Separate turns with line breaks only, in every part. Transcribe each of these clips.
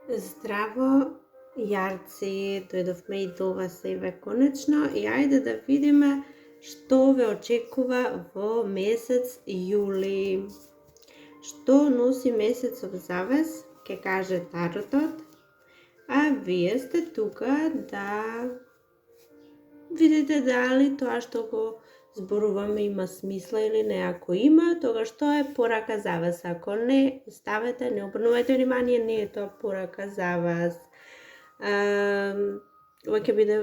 Здраво, јарци, дојдовме и до вас еве конечно и ајде да видиме што ве очекува во месец јули. Што носи месецов за вас, ке каже таротот, а вие сте тука да видите дали тоа што го зборуваме има смисла или не. Ако има, тогаш тоа е порака за вас. Ако не, оставете, не обрнувајте внимание, не е тоа порака за вас. Ова ќе биде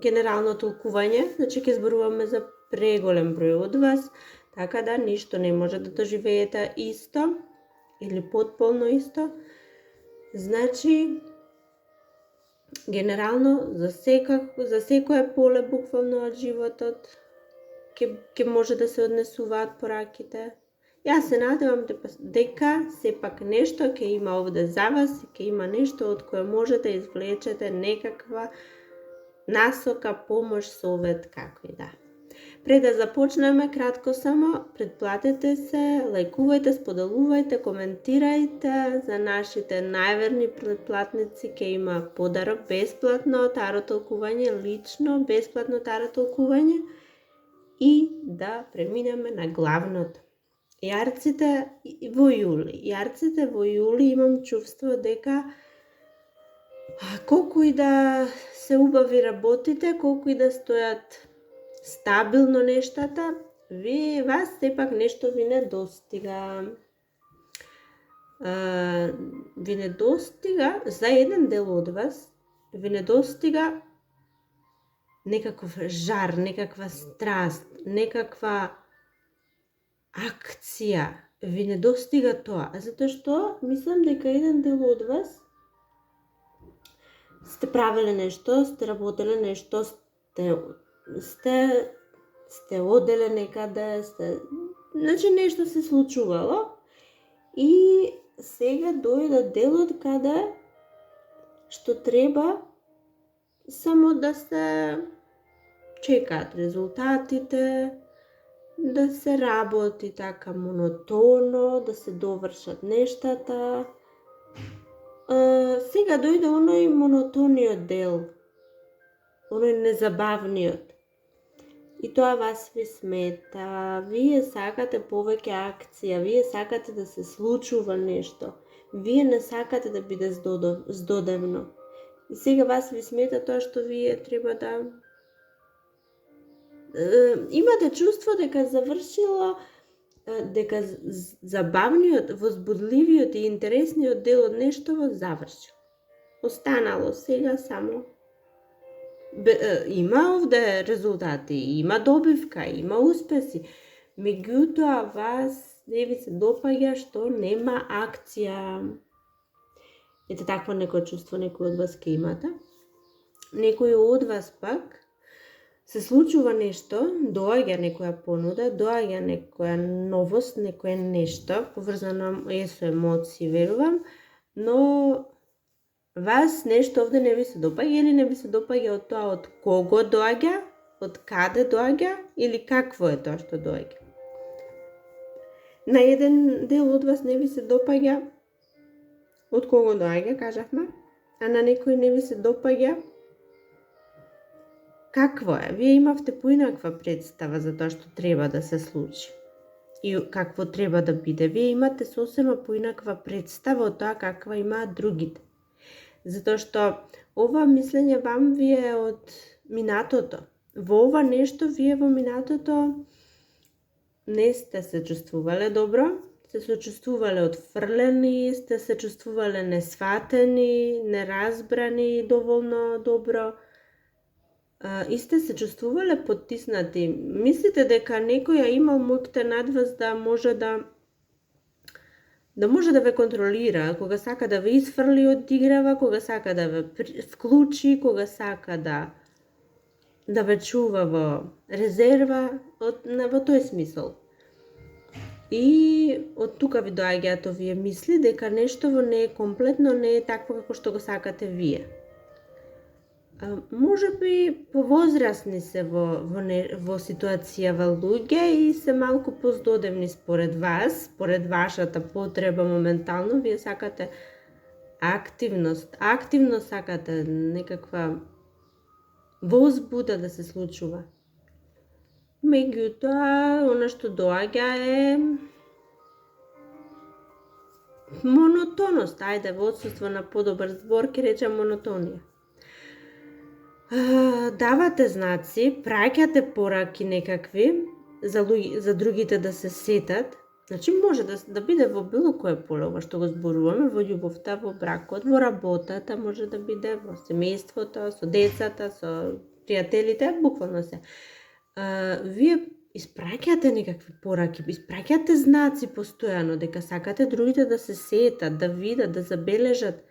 генерално толкување, значи ќе зборуваме за преголем број од вас, така да ништо не може да доживеете исто или потполно исто. Значи, генерално за секое поле буквално од животот ќе може да се однесуваат пораките. Јас се надевам дека сепак нешто ќе има овде за вас и ќе има нешто од кое може да извлечете некаква насока, помош, совет, како и да. Пред да започнеме, кратко само, претплатете се, лајкувајте, споделувајте, коментирајте. За нашите најверни претплатници ќе има подарок, бесплатно таро толкување, лично бесплатно таро толкување и да преминеме на главното. Јарците во јули. Јарците во јули имам чувство дека колку и да се убави работите, колку и да стојат стабилно нештата, вас сепак нешто ви недостига. Ви недостига, за еден дел од вас, ви недостига некаков жар, некаква страст, некаква акција. Ви недостига тоа, затоа што мислам дека еден дел од вас сте правеле нешто, сте работеле нешто, сте оделе некаде, значи нешто се случувало и сега дојде делот каде што треба само да се чекаат резултатите, да се работи така монотонно, да се довршат нештата. Сега дојде оној монотониот дел, оној незабавниот. И тоа вас ви смета, вие сакате повеќе акција, вие сакате да се случува нешто, вие не сакате да биде здодевно. И сега вас ви смета тоа што вие треба да имате чувство дека завршило, дека забавниот, возбудливиот и интересниот дел од нештово завршил. Останало сега само има овде резултати, има добивка, има успеси. Меѓутоа вас не ви се допаѓа што нема акција. Ете такво некој чувство некој од вас ке имате. Некој од вас пак се случува нешто, доаѓа некоја понуда, доаѓа некоја новост, некоја нешто, поврзано со емоции, верувам, но вас нешто овде не ви се допаѓа или не ви се допаѓа од тоа од кого доаѓа, од каде доаѓа или какво е тоа што доаѓа. На еден дел од вас не ви се допаѓа од кого доаѓа, кажавме, а на некој не ви се допаѓа какво е. Вие имавте поинаква представа за тоа што треба да се случи и какво треба да биде. Вие имате сосема поинаква представа од тоа каква имаат другите. Затоа што ова мислење вам ви е од минатото. Во ова нешто вие во минатото не сте се чувствувале добро, сте се чувствувале отфрлени, сте се чувствувале несватени, неразбрани доволно добро. И сте се чувствувале потиснати. Мислите дека некој имал моќта над вас да може да ве контролира, кога сака да ве изфрли од играва, кога сака да ве вклучи, кога сака да ве чува во резерва, во тој смисол. И од тука ви доаѓаат овие мисли дека нешто не е комплетно, не е такво како што го сакате вие. Може би повозрасни се во ситуацијава луѓе и се малку поздодевни според вас, според вашата потреба моментално, вие сакате активност. Активно сакате некаква возбуда да се случува. Меѓутоа, она што доаѓа е монотоност. Ајде, во отсуство на подобар збор, ќе речем монотонија. Давате знаци, праќате пораки некакви за другите да се сетат. Значи може да биде во било кое поле ова што го зборуваме, во љубовта, во бракот, во работата, може да биде во семејството, со децата, со пријателите, буквално се. Вие испраќате некакви пораки, испраќате знаци постојано дека сакате другите да се сетат, да видат, да забележат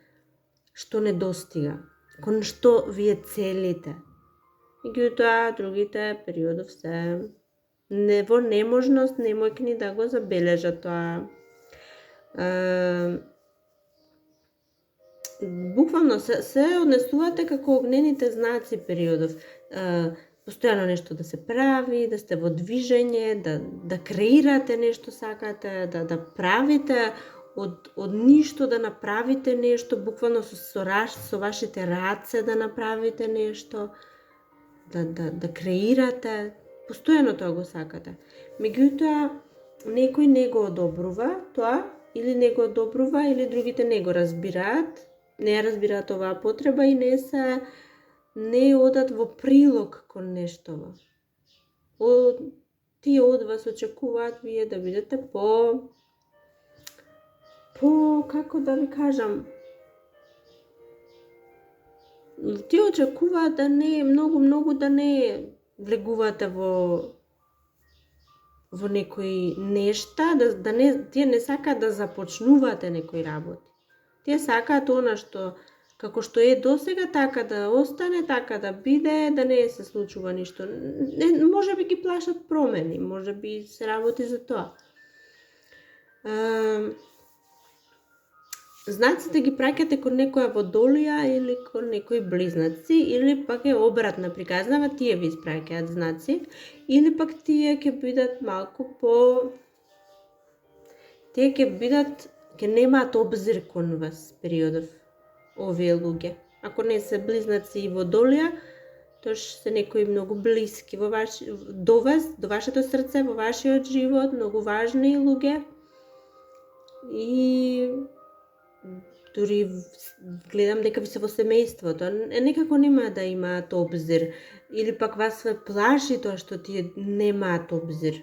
што недостига, кон што вие целите. Меѓутоа, другите периодов се во неможност, немојкни да го забележат тоа. Буквално се однесувате како огнените знаци периодов. Постојано нешто да се прави, да сте во движење, да креирате нешто сакате, да правите од ништо, да направите нешто, буквално со вашите раце да направите нешто, да креирате. Постојано тоа го сакате. Меѓутоа, некој не го одобрува тоа, или не го одобрува, или другите не го разбираат, не разбираат оваа потреба и не одат во прилог кон нештово. Тие од вас очекуваат вие да бидете како да ви кажам, тие очекуваат да не многу да не влегувате во некои нешта, тие не сакаат да започнувате некои работи. Тие сакаат она што како што е досега, така да остане, така да биде, да не се случува ништо. Може би ги плашат промени, може би се работи за тоа. Знаците ги праќате кон некоја водолија или кон некои близнаци, или пак е обратна приказнава, тие ви испраќаат знаци, или пак тие ќе бидат малку тие ќе немаат обзир кон вас периодов, овие луѓе. Ако не се близнаци и водолија, тоа се некои многу блиски до вас, до вашето срце, во вашиот живот, многу важни луѓе. И дури гледам дека ви се во семејството, некако нема да имаат обзир, или пак вас ве плаши тоа што тие немаат обзир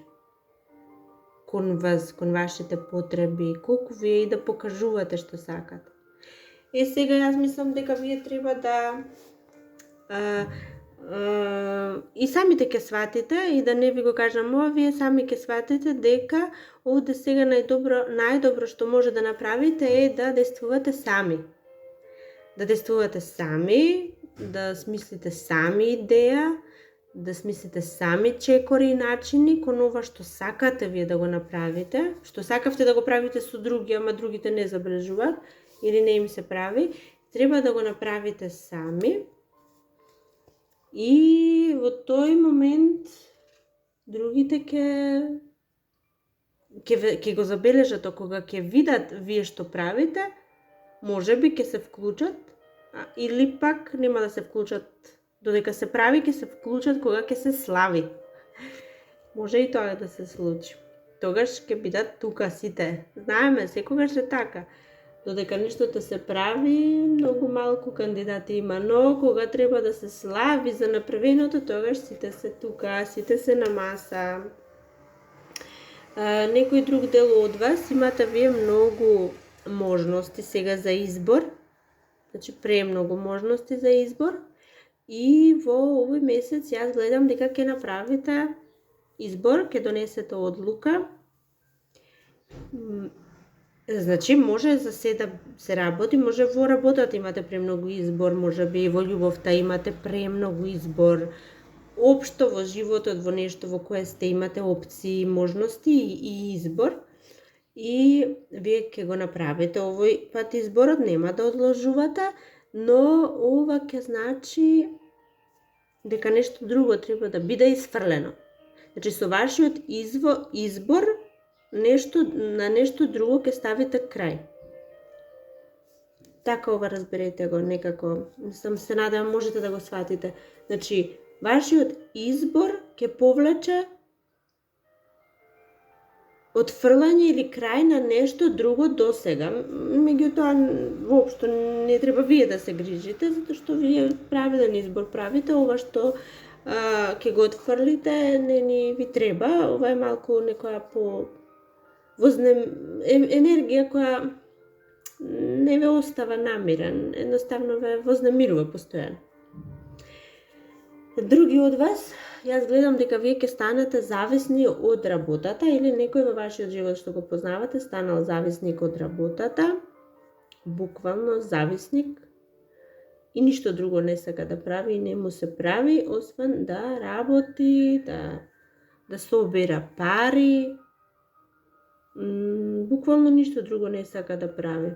кон вас, кон вашите потреби, колку вие и да покажувате што сакате. Сега јас мислам дека вие треба да и самите ќе сватите, и да не ви го кажам ова, вие сами ќе сватите дека овде сега најдобро што може да направите е да действувате сами. Да действувате сами, да смислите сами идеја, да смислите сами чекори и начини кон ова што сакате вие да го направите, што сакавте да го правите со други, ама другите не забележуваат или не им се прави, треба да го направите сами. И во тој момент другите ќе го забележат, кога ќе видат вие што правите, можеби ќе се вклучат, или пак нема да се вклучат додека се прави, ќе се вклучат кога ќе се слави. Може и тоа да се случи. Тогаш ќе бидат тука сите. Знаеме, секогаш е така. Додека нештото се прави, многу малку кандидати има, но кога треба да се слави за направеното, тогаш сите се тука, сите се на маса. Некој друг дел од вас имате вие многу можности сега за избор, значи премногу можности за избор, и во овој месец јас гледам дека ќе направите избор, ќе донесете одлука. Значи, може за се да се работи, може во работата имате премногу избор, може би и во љубовта имате премногу избор, општо во животот, во нешто во кое сте имате опции, можности и избор, и вие ќе го направите овој пат изборот, нема да одложувате, но ова ќе значи дека нешто друго треба да биде исфрлено. Значи, со вашиот избор, на нешто друго ќе ставите крај. така ова разберете го некако. Се надевам можете да го сватите. Значи, вашиот избор ќе повлече отфрлање или крај на нешто друго до сега. Меѓутоа, воопшто не треба вие да се грижите, затоа што вие правилен избор правите, ова што ќе го отфрлите, не ни ви треба. Ова е малку некоја енергија која не ве остава намирен, едноставно ве вознемирува постојано. Други од вас, јас гледам дека вие ќе станете зависни од работата или некој во вашиот живот што го познавате станал зависник од работата, буквално зависник и ништо друго не сака да прави и не му се прави, освен да работи, да собира пари, буквално ништо друго не сака да прави.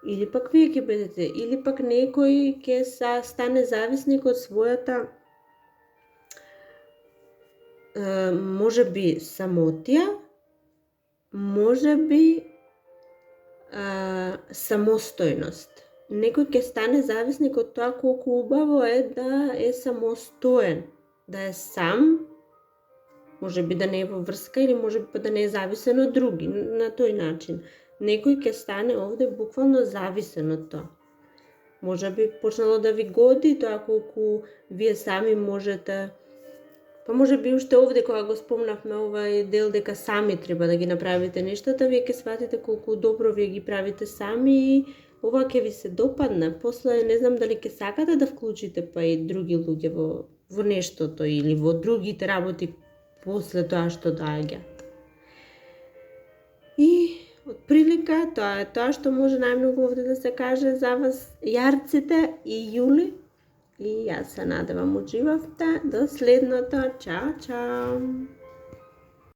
Или пак вие ќе бидете, или пак некој ќе стане зависник од својата може би самотија, може би самостојност. Некој ќе стане зависник од тоа колку убаво е да е самостоен, да е сам, може би да не е во врска или може би да не е зависен од други, на тој начин. Некој ќе стане овде буквално зависен од тоа. Може би почнало да ви годи тоа колку вие сами можете, па може би уште овде кога го спомнавме овај дел дека сами треба да ги направите нештата, вие ќе сватите колку добро вие ги правите сами и ова ќе ви се допадне. После не знам дали ќе сакате да вклучите па и други луѓе во нештото или во другите работи после тоа што доаѓаат. И отприлика, тоа е тоа што може најмногу овде да се каже за вас, јарците и јули. И јас се надевам уџивавте. До следното. Чао, чао!